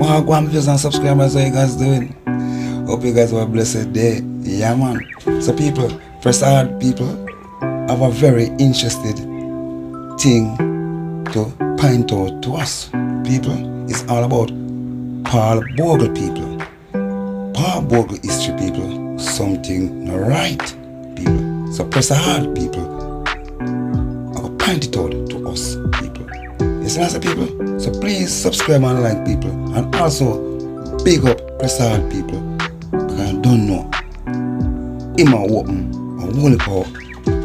Well, go on, viewers and subscribers, how you guys doing? Hope you guys have a blessed day. Yeah, man. So people, press hard, people have a very interested thing to point out to us. People, it's all about Paul Bogle, people. Paul Bogle history, people. Something not right, people. So press hard, people. I will point it out to us, people. You see what I say, people? So please subscribe and like, people. And also, big up press hard, people. Because I don't know. It might open and won't call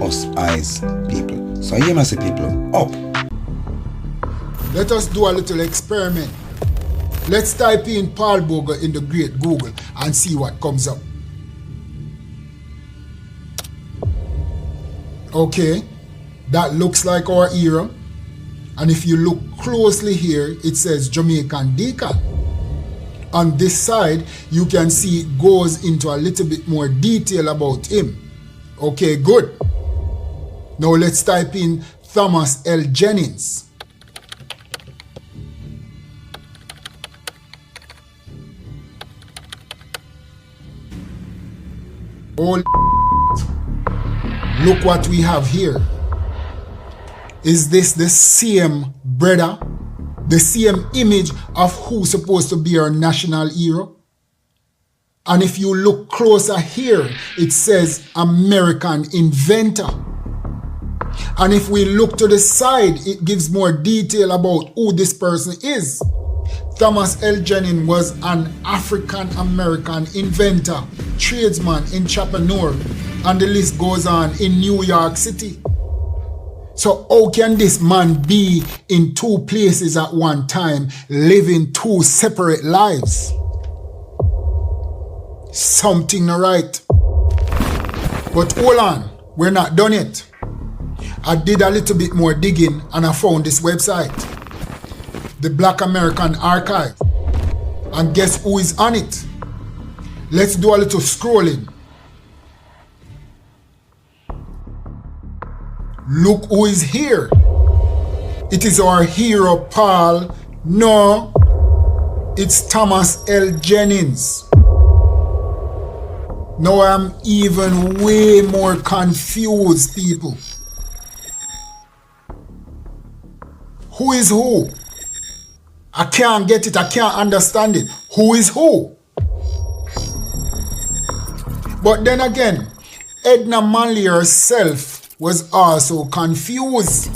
us eyes, people. So you must say, people, up. Let us do a little experiment. Let's type in Paul Bogle in the great Google and see what comes up. Okay, that looks like our era. And if you look closely here, it says Jamaican Deacon. On this side, you can see it goes into a little bit more detail about him. Okay, good. Now let's type in Thomas L. Jennings. Oh, look what we have here. Is this the same brother? The same image of who's supposed to be our national hero? And if you look closer here, it says American inventor. And if we look to the side, it gives more detail about who this person is. Thomas L. Jennings was an African-American inventor, tradesman, entrepreneur, and the list goes on in New York City. So how can this man be in two places at one time, living two separate lives? Something not right. But hold on, we're not done yet. I did a little bit more digging and I found this website, the Black American Archive. And guess who is on it? Let's do a little scrolling. Look who is here. It is our hero, Paul. No, it's Thomas L. Jennings. Now I'm even way more confused, people. Who is who? I can't get it. I can't understand it. Who is who? But then again, Edna Manley herself was also confused.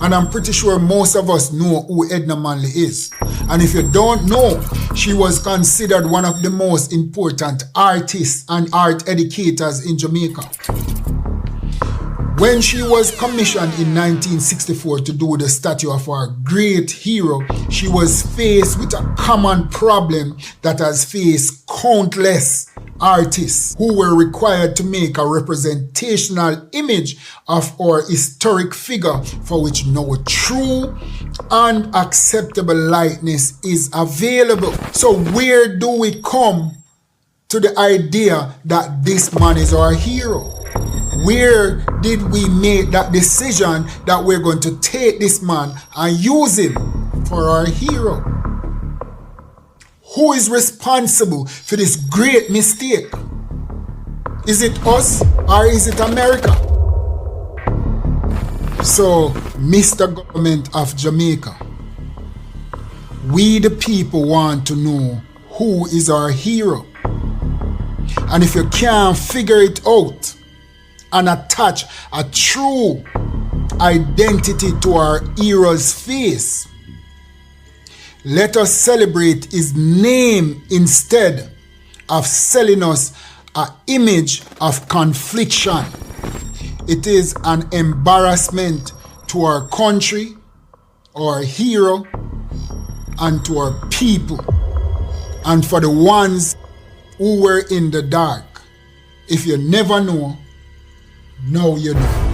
And I'm pretty sure most of us know who Edna Manley is. And if you don't know, she was considered one of the most important artists and art educators in Jamaica. When she was commissioned in 1964 to do the statue of our great hero, she was faced with a common problem that has faced countless artists who were required to make a representational image of our historic figure for which no true and acceptable likeness is available. So where do we come to the idea that this man is our hero? Where did we make that decision that we're going to take this man and use him for our hero? Who is responsible for this great mistake? Is it us or is it America? So, Mr. Government of Jamaica, we the people want to know who is our hero. And if you can't figure it out and attach a true identity to our hero's face, let us celebrate his name instead of selling us an image of confliction. It is an embarrassment to our country, our hero, and to our people. And for the ones who were in the dark, if you never know, now you know.